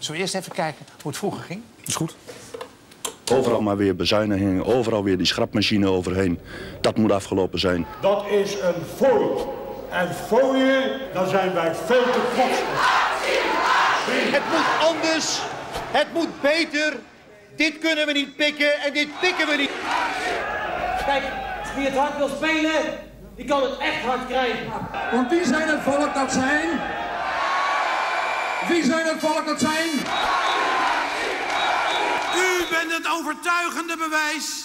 Zullen we eerst even kijken hoe het vroeger ging? Is goed. Overal maar weer bezuinigingen, overal weer die schrapmachine overheen. Dat moet afgelopen zijn. Dat is een fooi. En fooien, daar zijn wij veel te trots op. Het moet anders, het moet beter. Dit kunnen we niet pikken en dit pikken we niet. Kijk, wie het hard wil spelen, die kan het echt hard krijgen. Want wie zijn het volk dat zijn? Wie zijn het volk dat zijn? U bent het overtuigende bewijs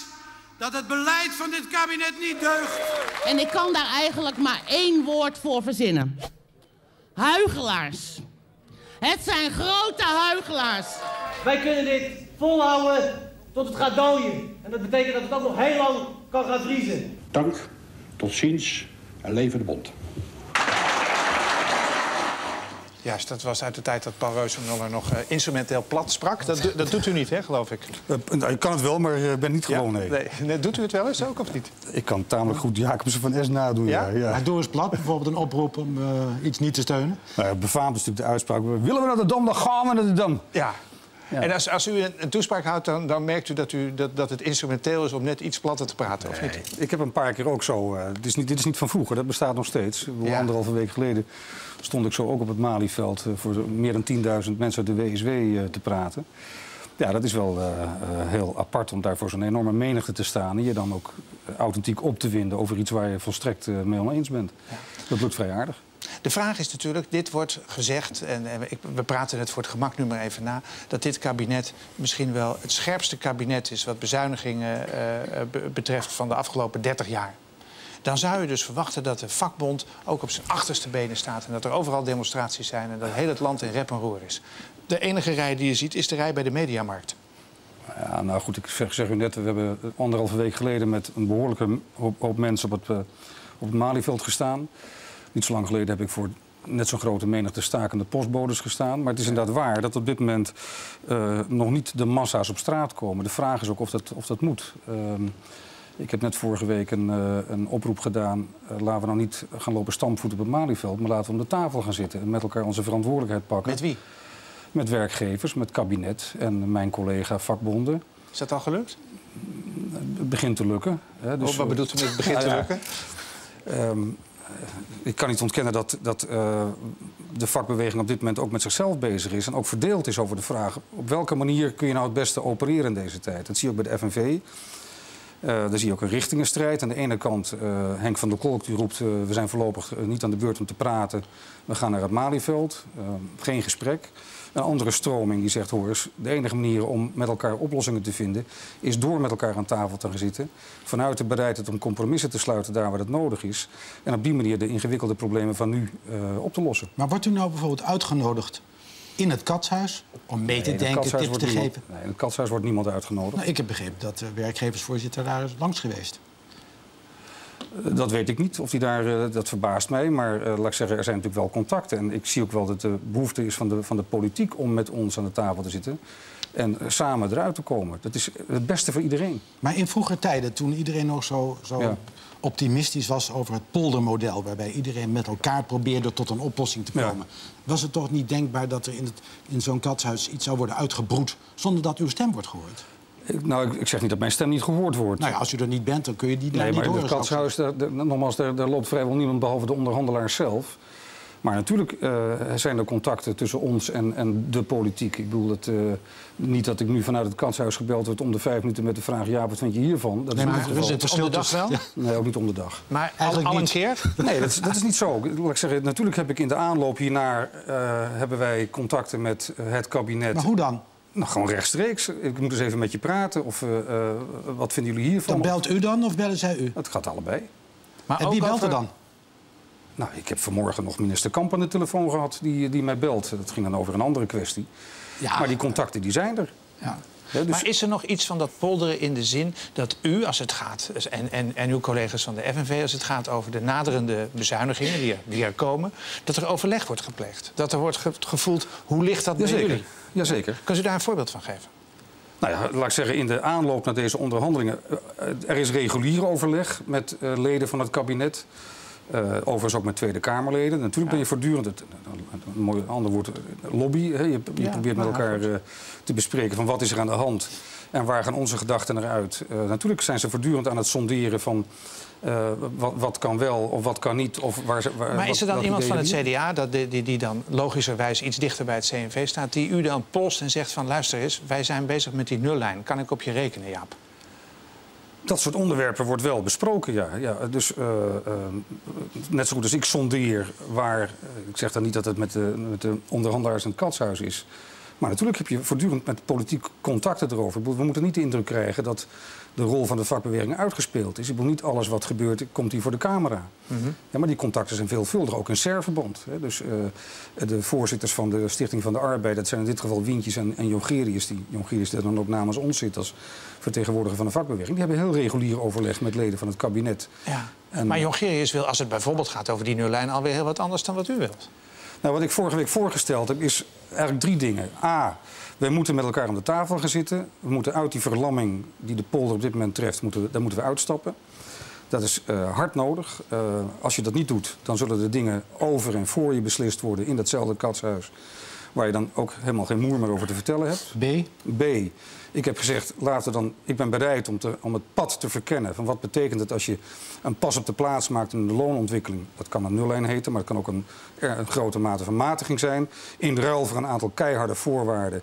dat het beleid van dit kabinet niet deugt. En ik kan daar eigenlijk maar één woord voor verzinnen. Huichelaars. Het zijn grote huichelaars. Wij kunnen dit volhouden tot het gaat dooien. En dat betekent dat het ook nog heel lang kan gaan vriezen. Dank, tot ziens en leven de bond. Juist, dat was uit de tijd dat Paul Reusenmuller nog instrumenteel plat sprak. Dat doet u niet, hè, geloof ik? Ik kan het wel, maar ik ben niet gewoon, nee. Nee. Doet u het wel eens ook, of niet? Ik kan tamelijk goed Jacobsen van S nadoen, ja. Maar doe eens plat, bijvoorbeeld een oproep om iets niet te steunen. Nou, befaamd is natuurlijk de uitspraak. Willen we naar de Dam, dan gaan we naar de Dam. Ja. En als u een toespraak houdt, dan merkt u dat het instrumenteel is om net iets platter te praten, of niet? Ik heb een paar keer ook zo... dit is niet van vroeger, dat bestaat nog steeds. Anderhalve week geleden stond ik zo ook op het Malieveld... voor meer dan 10.000 mensen uit de WSW te praten. Ja, dat is wel heel apart om daar voor zo'n enorme menigte te staan... en je dan ook authentiek op te winden over iets waar je volstrekt mee oneens bent. Ja. Dat lukt vrij aardig. De vraag is natuurlijk, dit wordt gezegd, en we praten het voor het gemak nu maar even na... dat dit kabinet misschien wel het scherpste kabinet is... wat bezuinigingen betreft van de afgelopen 30 jaar. Dan zou je dus verwachten dat de vakbond ook op zijn achterste benen staat... en dat er overal demonstraties zijn en dat heel het land in rep en roer is. De enige rij die je ziet is de rij bij de Mediamarkt. Ja, nou goed, ik zeg u net, we hebben anderhalve week geleden... met een behoorlijke hoop mensen op het Malieveld gestaan... Niet zo lang geleden heb ik voor net zo'n grote menigte stakende postbodes gestaan. Maar het is inderdaad waar dat op dit moment nog niet de massa's op straat komen. De vraag is ook of dat moet. Ik heb net vorige week een oproep gedaan. Laten we nou niet gaan lopen stampvoeten op het Malieveld... maar laten we om de tafel gaan zitten en met elkaar onze verantwoordelijkheid pakken. Met wie? Met werkgevers, met kabinet en mijn collega vakbonden. Is dat al gelukt? Het begint te lukken. Hè, dus, wat bedoelt u met het begint te lukken? Ik kan niet ontkennen dat de vakbeweging op dit moment ook met zichzelf bezig is... en ook verdeeld is over de vraag... op welke manier kun je nou het beste opereren in deze tijd. Dat zie je ook bij de FNV. Daar zie je ook een richtingenstrijd. Aan de ene kant, Henk van der Kolk die roept... we zijn voorlopig niet aan de beurt om te praten. We gaan naar het Malieveld. Geen gesprek. Een andere stroming die zegt, hoor eens, de enige manier om met elkaar oplossingen te vinden... is door met elkaar aan tafel te gaan zitten. Vanuit de bereidheid om compromissen te sluiten daar waar dat nodig is. En op die manier de ingewikkelde problemen van nu op te lossen. Maar wordt u nou bijvoorbeeld uitgenodigd in het Katshuis om mee te denken, tips te geven? Nee, in het Katshuis wordt niemand uitgenodigd. Nou, ik heb begrepen dat de werkgeversvoorzitter daar is langs geweest. Dat weet ik niet, of die daar, dat verbaast mij. Maar laat ik zeggen, er zijn natuurlijk wel contacten. En ik zie ook wel dat de behoefte is van de politiek om met ons aan de tafel te zitten. En samen eruit te komen. Dat is het beste voor iedereen. Maar in vroeger tijden, toen iedereen nog zo optimistisch was over het poldermodel... waarbij iedereen met elkaar probeerde tot een oplossing te komen... was het toch niet denkbaar dat er in zo'n katshuis iets zou worden uitgebroed... zonder dat uw stem wordt gehoord? Ik zeg niet dat mijn stem niet gehoord wordt. Nou ja, als u er niet bent, dan kun je die daar niet horen. Nee, maar het katshuis, nogmaals, daar loopt vrijwel niemand behalve de onderhandelaars zelf. Maar natuurlijk zijn er contacten tussen ons en de politiek. Ik bedoel, niet dat ik nu vanuit het katshuis gebeld word om de 5 minuten met de vraag... ja, wat vind je hiervan? Dat is niet het geval. Om de dag wel? Nee, ook niet om de dag. Maar al een keer? Nee, dat is niet zo. Laat ik zeggen, natuurlijk heb ik in de aanloop hiernaar... hebben wij contacten met het kabinet. Maar hoe dan? Nou, gewoon rechtstreeks. Ik moet eens even met je praten. Of wat vinden jullie hiervan? Dan belt u dan of bellen zij u? Het gaat allebei. Maar en wie belt er dan? Nou, ik heb vanmorgen nog minister Kamp aan de telefoon gehad die mij belt. Dat ging dan over een andere kwestie. Ja, maar die contacten die zijn er. Ja. Ja, dus... Maar is er nog iets van dat polderen in de zin dat u, als het gaat... en uw collega's van de FNV, als het gaat over de naderende bezuinigingen die er komen... dat er overleg wordt gepleegd? Dat er wordt gevoeld, hoe ligt dat bij jullie? Jazeker. Kan u daar een voorbeeld van geven? Nou ja, laat ik zeggen, in de aanloop naar deze onderhandelingen... er is regulier overleg met leden van het kabinet... Overigens ook met Tweede Kamerleden. Natuurlijk ben je voortdurend, een mooi ander woord, lobby. Hè? Je probeert met elkaar te bespreken van wat is er aan de hand en waar gaan onze gedachten naar uit. Natuurlijk zijn ze voortdurend aan het sonderen van wat kan wel of wat kan niet. Of maar is er dan iemand van het CDA die dan logischerwijs iets dichter bij het CNV staat, die u dan polst en zegt van luister eens, wij zijn bezig met die nullijn. Kan ik op je rekenen, Jaap? Dat soort onderwerpen wordt wel besproken, ja. Dus net zo goed als ik sondeer waar... ik zeg dan niet dat het met de onderhandelaars in het katshuis is. Maar natuurlijk heb je voortdurend met politiek contacten erover. We moeten niet de indruk krijgen dat de rol van de vakbeweging uitgespeeld is. Ik bedoel, niet alles wat gebeurt, komt hier voor de camera. Ja, maar die contacten zijn veelvuldig, ook in SER-verband. Dus de voorzitters van de Stichting van de Arbeid, dat zijn in dit geval Wientjes en Jongerius. Die Jongerius die dan ook namens ons zit als vertegenwoordiger van de vakbeweging. Die hebben heel regulier overleg met leden van het kabinet. Ja. Maar Jongerius wil, als het bijvoorbeeld gaat over die nullijn, alweer heel wat anders dan wat u wilt. Nou, wat ik vorige week voorgesteld heb, is eigenlijk 3 dingen. A, wij moeten met elkaar aan de tafel gaan zitten. We moeten uit die verlamming die de polder op dit moment treft, daar moeten we uitstappen. Dat is hard nodig. Als je dat niet doet, dan zullen de dingen over en voor je beslist worden in datzelfde katshuis. Waar je dan ook helemaal geen moer meer over te vertellen hebt. B, ik heb gezegd, ik ben bereid om het pad te verkennen. Van wat betekent het als je een pas op de plaats maakt in de loonontwikkeling. Dat kan een nullijn heten, maar het kan ook een grote mate van matiging zijn. In ruil voor een aantal keiharde voorwaarden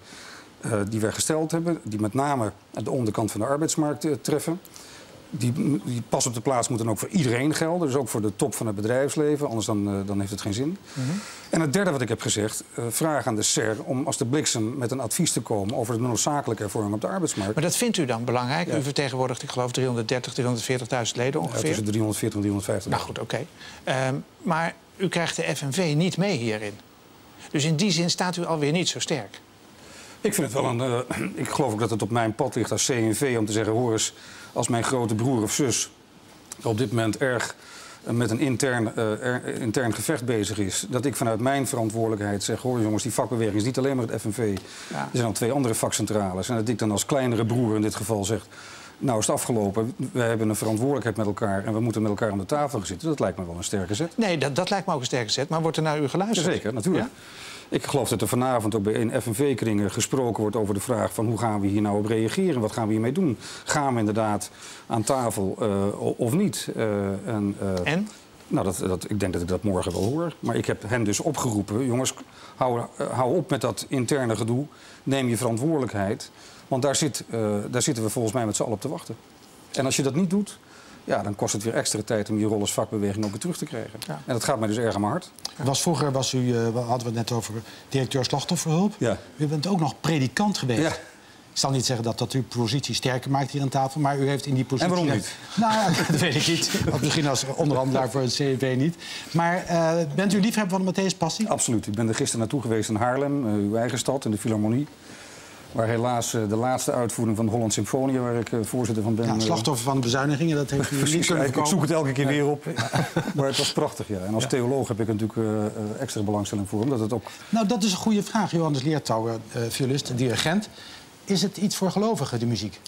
die wij gesteld hebben. Die met name de onderkant van de arbeidsmarkt treffen. Die pas op de plaats moet dan ook voor iedereen gelden. Dus ook voor de top van het bedrijfsleven. Anders dan heeft het geen zin. En het derde wat ik heb gezegd, vraag aan de SER om als de bliksem met een advies te komen over de noodzakelijke hervorming op de arbeidsmarkt. Maar dat vindt u dan belangrijk? Ja. U vertegenwoordigt, ik geloof, 330.000, 340.000 leden ongeveer. Tussen 340 en 350. Nou goed, oké. Maar u krijgt de FNV niet mee hierin. Dus in die zin staat u alweer niet zo sterk. Ik vind het wel ik geloof ook dat het op mijn pad ligt als CNV om te zeggen, hoor eens, als mijn grote broer of zus op dit moment erg met een intern gevecht bezig is, dat ik vanuit mijn verantwoordelijkheid zeg, hoor jongens, die vakbeweging is niet alleen maar het FNV. Ja. Er zijn al 2 andere vakcentrales. En dat ik dan als kleinere broer in dit geval zeg, nou is het afgelopen, we hebben een verantwoordelijkheid met elkaar en we moeten met elkaar aan de tafel gaan zitten. Dat lijkt me wel een sterke zet. Nee, dat lijkt me ook een sterke zet. Maar wordt er naar u geluisterd? Zeker, natuurlijk. Ja? Ik geloof dat er vanavond ook in FNV-kringen gesproken wordt over de vraag van hoe gaan we hier nou op reageren? Wat gaan we hiermee doen? Gaan we inderdaad aan tafel of niet? En? Nou, ik denk dat ik dat morgen wel hoor. Maar ik heb hen dus opgeroepen, jongens, hou op met dat interne gedoe. Neem je verantwoordelijkheid. Want daar zitten we volgens mij met z'n allen op te wachten. En als je dat niet doet, ja, dan kost het weer extra tijd om je rol als vakbeweging ook weer terug te krijgen. Ja. En dat gaat mij dus erg aan mijn hart. Vroeger hadden we het net over directeur slachtofferhulp. Ja. U bent ook nog predikant geweest. Ja. Ik zal niet zeggen dat dat uw positie sterker maakt hier aan tafel, maar u heeft in die positie... En waarom niet? Nou, dat weet ik niet. Of misschien als onderhandelaar voor het CNV niet. Maar bent u liefhebber van de Matthäus Passie? Absoluut. Ik ben er gisteren naartoe geweest in Haarlem, uw eigen stad, in de Philharmonie. Waar helaas de laatste uitvoering van de Holland Symfonie, waar ik voorzitter van ben... Ja, slachtoffer van de bezuinigingen, dat heeft u niet kunnen voorkomen. Ik zoek het elke keer weer op. Maar het was prachtig, ja. En als theoloog heb ik er natuurlijk extra belangstelling voor, omdat het ook... Nou, dat is een goede vraag, Johannes Leertouwer, violist, dirigent. Is het iets voor gelovigen, de muziek?